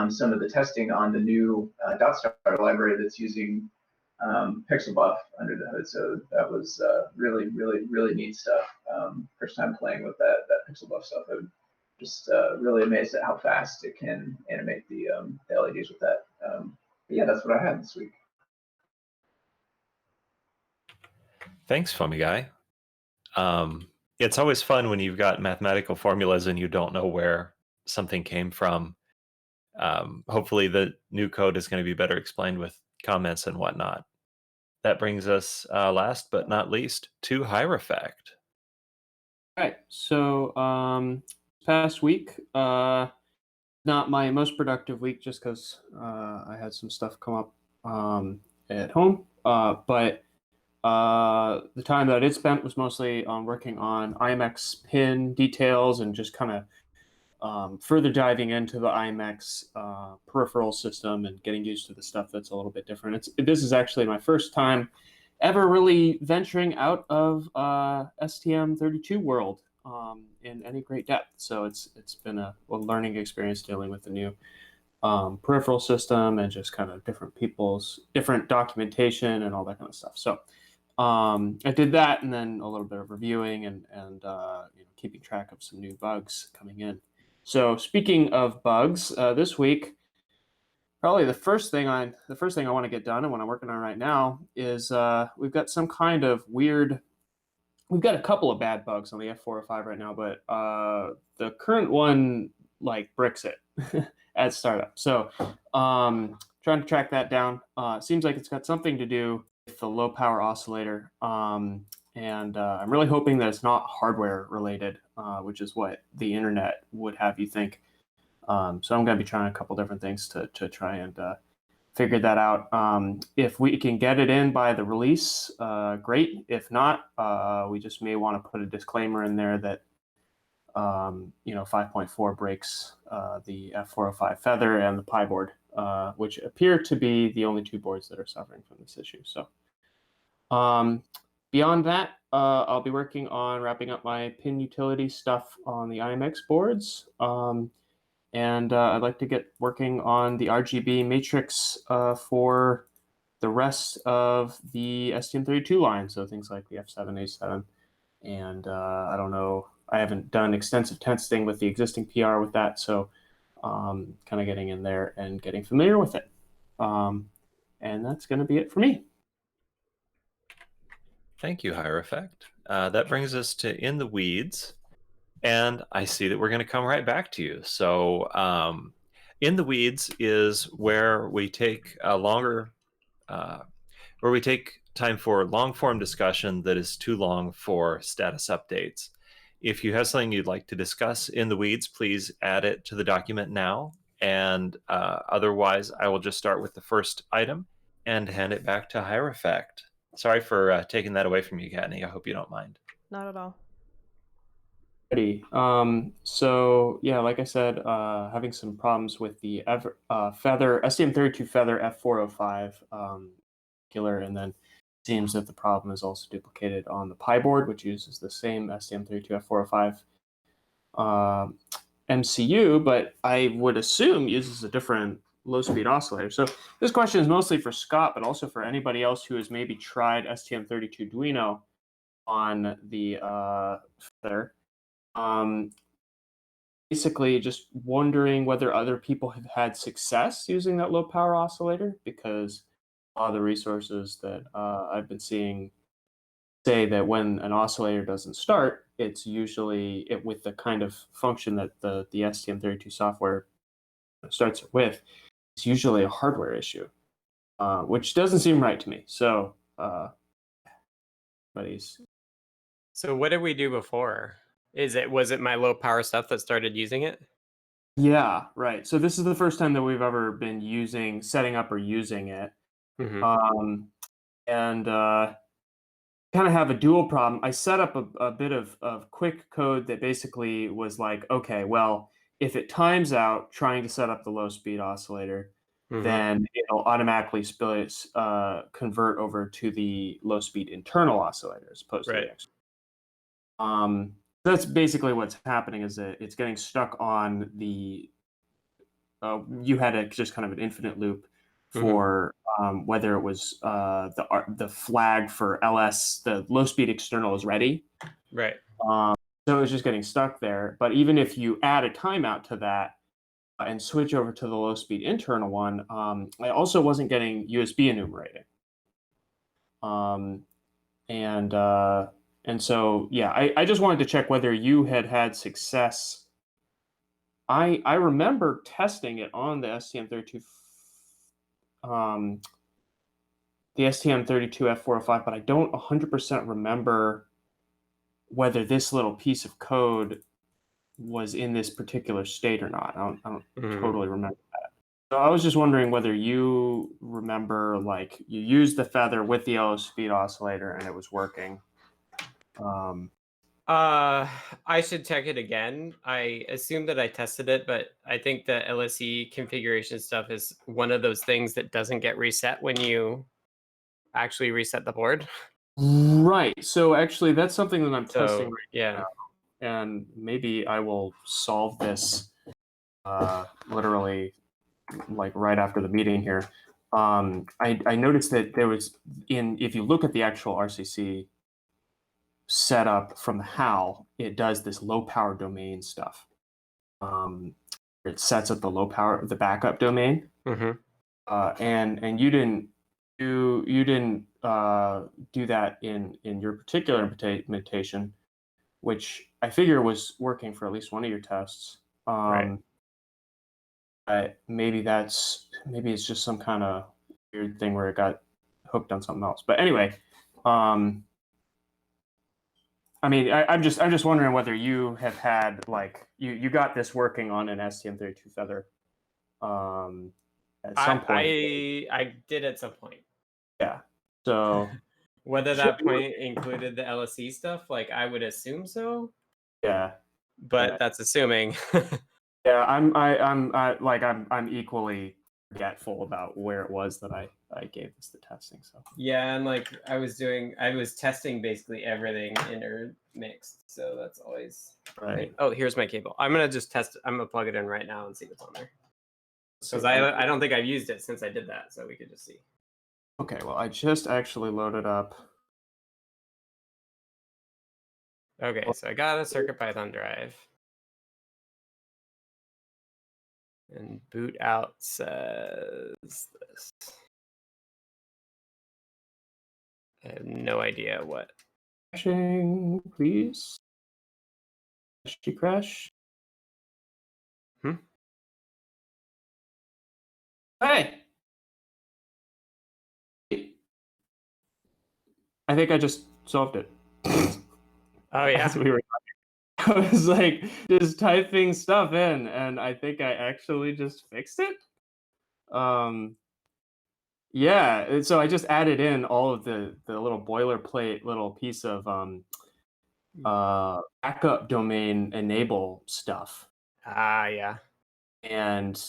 some of the testing on the new .star library that's using pixel buff under the hood. So that was really, really, really neat stuff. First time playing with that pixel buff stuff. I'm just really amazed at how fast it can animate the LEDs with that. But yeah, that's what I had this week. Thanks, Foamy Guy. It's always fun when you've got mathematical formulas and you don't know where something came from. Hopefully the new code is going to be better explained with comments and whatnot. That brings us last but not least to Hierophect. All right, so past week, not my most productive week just because I had some stuff come up at home, but the time that I did spent was mostly on working on IMX pin details and just kind of further diving into the IMX peripheral system and getting used to the stuff that's a little bit different. This is actually my first time ever really venturing out of STM32 world in any great depth. So it's been a learning experience dealing with the new peripheral system and just kind of different people's different documentation and all that kind of stuff. So I did that, and then a little bit of reviewing and keeping track of some new bugs coming in. So speaking of bugs, this week, probably the first thing I want to get done and what I'm working on right now is we've got some kind of weird. We've got a couple of bad bugs on the F405 right now, but the current one like bricks it at startup. So trying to track that down. Seems like it's got something to do with the low power oscillator. And I'm really hoping that it's not hardware related, which is what the internet would have you think. So I'm going to be trying a couple different things to try and figure that out. If we can get it in by the release, great. If not, we just may want to put a disclaimer in there that 5.4 breaks the F405 Feather and the Pi board, which appear to be the only two boards that are suffering from this issue. So beyond that, I'll be working on wrapping up my pin utility stuff on the IMX boards. And I'd like to get working on the Rgb matrix for the rest of the STM32 line. So things like the F7, A7. And I don't know, I haven't done extensive testing with the existing PR with that. So kind of getting in there and getting familiar with it. And that's going to be it for me. Thank you, Hierophect. That brings us to In the Weeds. And I see that we're going to come right back to you. So In the Weeds is where we take time for long form discussion that is too long for status updates. If you have something you'd like to discuss in the weeds, please add it to the document now. And otherwise, I will just start with the first item and hand it back to Hierophect. Sorry for taking that away from you, Katney. I hope you don't mind. Not at all. So yeah, like I said, having some problems with the Feather STM32 Feather F405 killer, and then it seems that the problem is also duplicated on the Pi board, which uses the same STM32 F405 MCU, but I would assume uses a different low-speed oscillator. So this question is mostly for Scott, but also for anybody else who has maybe tried STM32 Duino on the Feather. Basically just wondering whether other people have had success using that low power oscillator, because a lot of the resources that I've been seeing say that when an oscillator doesn't start, it's usually with the kind of function that the STM32 software starts it with, it's usually a hardware issue, which doesn't seem right to me. So, So what did we do before? Was it my low power stuff that started using it? Yeah, right. So this is the first time that we've ever been setting up or using it. Mm-hmm. And kind of have a dual problem. I set up a bit of quick code that basically was like, okay, well, if it times out trying to set up the low speed oscillator, then it'll automatically convert over to the low speed internal oscillator as opposed to the external. That's basically what's happening, is that it's getting stuck on the you had just kind of an infinite loop for whether it was the flag for LS, the low speed external, is ready. Right. So it was just getting stuck there. But even if you add a timeout to that and switch over to the low speed internal one, I also wasn't getting USB enumerating. And so, yeah, I just wanted to check whether you had success. I remember testing it on the STM32 the STM32F405, but I don't 100% remember whether this little piece of code was in this particular state or not. I don't totally remember that. So I was just wondering whether you remember, like, you used the feather with the low speed oscillator and it was working. I should check it again. I assume that I tested it, but I think the LSE configuration stuff is one of those things that doesn't get reset when you actually reset the board. Right. So actually, that's something that I'm testing right yeah. now, and maybe I will solve this literally like right after the meeting here. I noticed that there was if you look at the actual RCC setup from the HAL, it does this low power domain stuff. It sets up the backup domain, and you didn't do that in your particular implementation, which I figure was working for at least one of your tests. Right. Maybe it's just some kind of weird thing where it got hooked on something else. But anyway, I mean, I'm just wondering whether you have had, like, you got this working on an STM32 feather at some point. I did at some point. Yeah. So whether that point included the LSE stuff, like, I would assume so. Yeah. But that's assuming. Yeah, I'm equally forgetful about where it was that I gave this the testing. So yeah, and like I was testing basically everything intermixed, so that's always right. Oh, here's my cable. I'm gonna just test. I'm gonna plug it in right now and see what's on there, because I don't think I've used it since I did that, so we could just see. Okay, well, I just actually loaded up. Okay, so I got a CircuitPython drive. And boot out says this. I have no idea what. Crashing, please. Crash. Hey! I think I just solved it. Oh, yeah. As we were talking. I was like just typing stuff in, and I think I actually just fixed it. Yeah, so I just added in all of the little boilerplate little piece of backup domain enable stuff. Yeah. And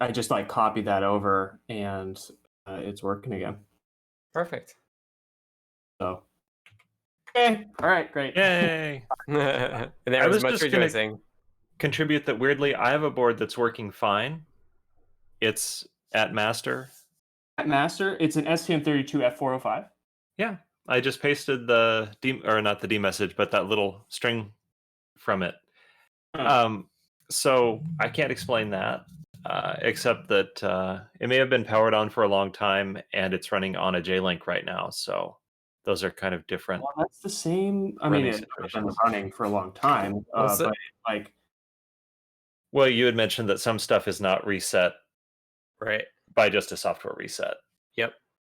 I just like copied that over, and it's working again. Perfect. So, okay, all right, great. Yay! And there was much rejoicing. Contribute that weirdly, I have a board that's working fine. It's at master. At master, it's an STM32F405. Yeah, I just pasted not the D message, but that little string from it. So I can't explain that, except that it may have been powered on for a long time, and it's running on a J-Link right now. So those are kind of different. Well, that's the same. I mean, it's been running for a long time, but like. Well, you had mentioned that some stuff is not reset, right, by just a software reset. Yep.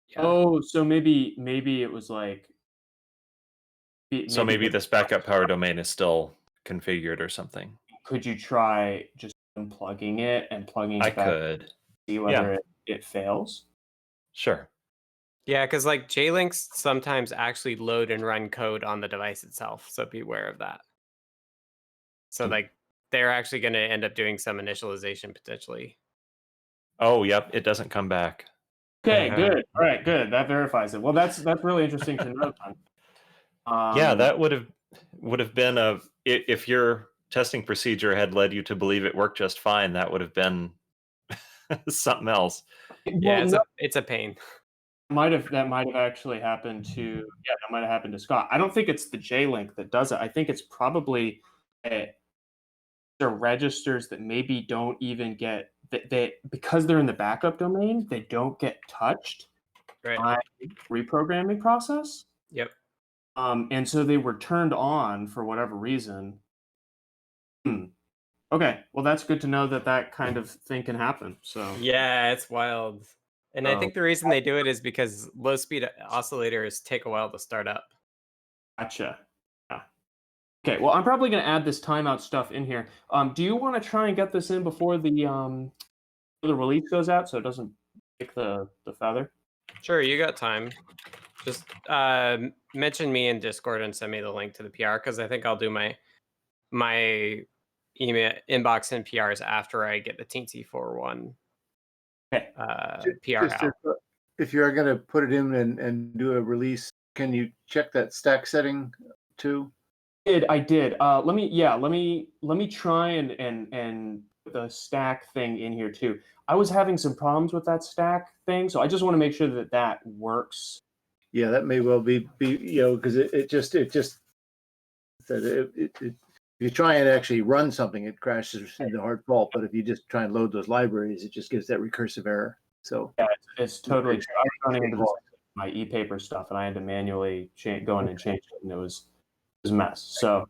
Yeah. Oh, so maybe it was like. Maybe this backup power domain is still configured or something. Could you try just unplugging it and plugging I it back, could. see whether it fails? Sure. Yeah, because like J-links sometimes actually load and run code on the device itself, so be aware of that. So like they're actually going to end up doing some initialization potentially. Oh, yep. It doesn't come back. Okay, good. All right, good. That verifies it. Well, that's really interesting to know. Yeah, that would have been if your testing procedure had led you to believe it worked just fine, that would have been something else. Yeah, it's a pain. That might have actually happened to that might have happened to Scott. I don't think it's the J-link that does it. I think it's probably the registers that maybe don't even get they because they're in the backup domain, they don't get touched by reprogramming process. Yep. And so they were turned on for whatever reason. Okay, well that's good to know that kind of thing can happen. So yeah, it's wild. And I think the reason they do it is because low speed oscillators take a while to start up. Gotcha. Yeah. Okay, well I'm probably going to add this timeout stuff in here. Do you want to try and get this in before the release goes out so it doesn't break the feather? Sure, you got time. Just mention me in Discord and send me the link to the PR, because I think I'll do my email inbox and PRs after I get the Teensy 4.1 PR out. If you are going to put it in and do a release, can you check that stack setting too? I did. Let me try and put the stack thing in here too. I was having some problems with that stack thing, so I just want to make sure that works. Yeah, that may well be because it just if you try and actually run something, it crashes into hard fault. But if you just try and load those libraries, it just gives that recursive error. So yeah, it's totally true. I was running into my e-paper stuff, and I had to manually go in and change it, and it was a mess. So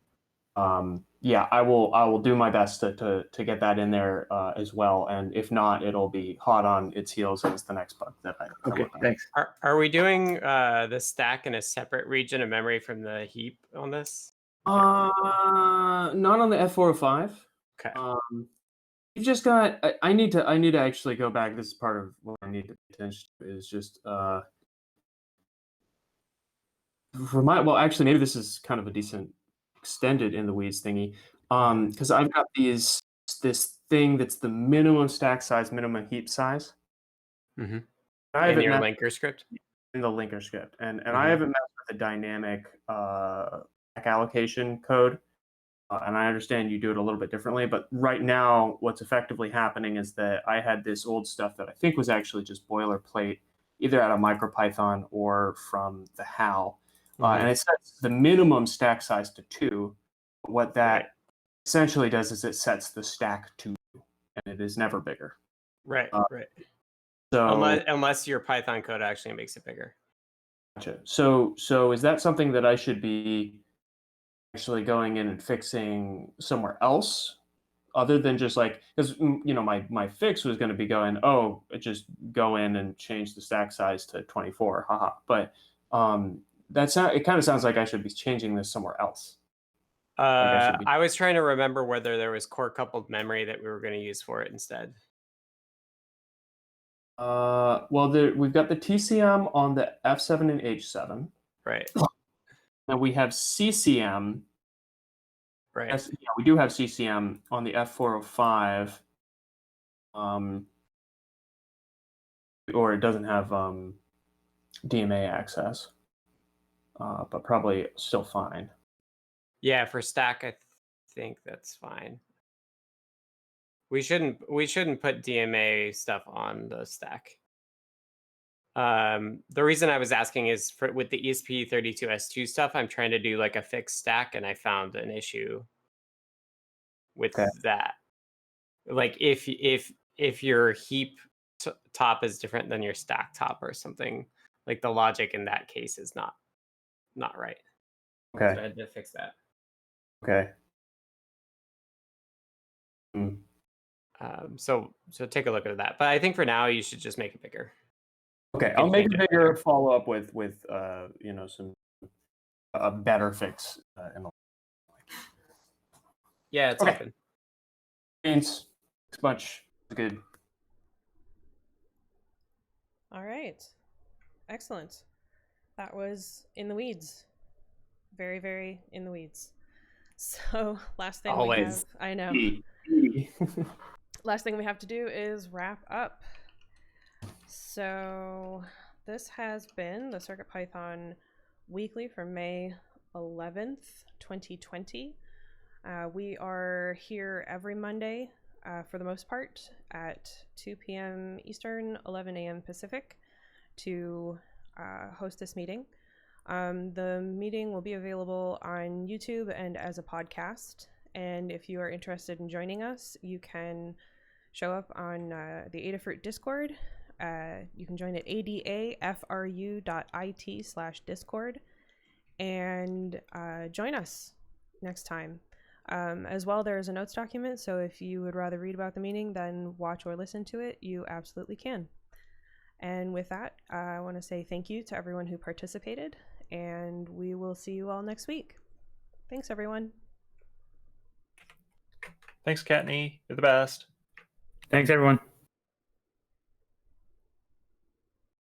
yeah, I will do my best to get that in there as well. And if not, it'll be hot on its heels as the next bug that I okay, thanks. Are we doing the stack in a separate region of memory from the heap on this? Not on the F405. Okay. You just got. I need to actually go back. This is part of what I need to pay attention to. Is just for well, actually, maybe this is kind of a decent extended in the weeds thingy. Because I've got this thing that's the minimum stack size, minimum heap size. Mm-hmm. In your linker script. In the linker script, and I haven't messed with the dynamic stack allocation code. And I understand you do it a little bit differently, but right now what's effectively happening is that I had this old stuff that I think was actually just boilerplate, either out of MicroPython or from the HAL. And it sets the minimum stack size to 2. What that essentially does is it sets the stack to 2, and it is never bigger. Right. So unless your Python code actually makes it bigger. Gotcha. So is that something that I should be actually going in and fixing somewhere else other than just like, because my fix was going to be going, just go in and change the stack size to 24, haha. But it kind of sounds like I should be changing this somewhere else. I was trying to remember whether there was core coupled memory that we were going to use for it instead. Well, we've got the TCM on the F7 and H7. Right. And we have CCM. Right. Yeah, we do have CCM on the F405. Or it doesn't have DMA access, but probably still fine. Yeah, for stack, I think that's fine. We shouldn't put DMA stuff on the stack. The reason I was asking is with the ESP32S2 stuff, I'm trying to do like a fixed stack, and I found an issue with that. Like if your heap top is different than your stack top or something, like the logic in that case is not right. Okay. So I had to fix that. Okay. So take a look at that. But I think for now you should just make it bigger. Okay, I'll make it bigger. Follow up with some a better fix. Yeah, it's open. Thanks. Thanks much. Good. All right. Excellent. That was in the weeds. Very, very in the weeds. So last thing we have, I know. Last thing we have to do is wrap up. So this has been the CircuitPython Weekly for May 11th, 2020. We are here every Monday, for the most part, at 2 p.m. Eastern, 11 a.m. Pacific, to host this meeting. The meeting will be available on YouTube and as a podcast. And if you are interested in joining us, you can show up on the Adafruit Discord. You can join at adafru.it/discord and join us next time. As well, there is a notes document, so if you would rather read about the meeting than watch or listen to it, you absolutely can. And with that, I want to say thank you to everyone who participated, and we will see you all next week. Thanks, everyone. Thanks, Katney. You're the best. Thanks, everyone.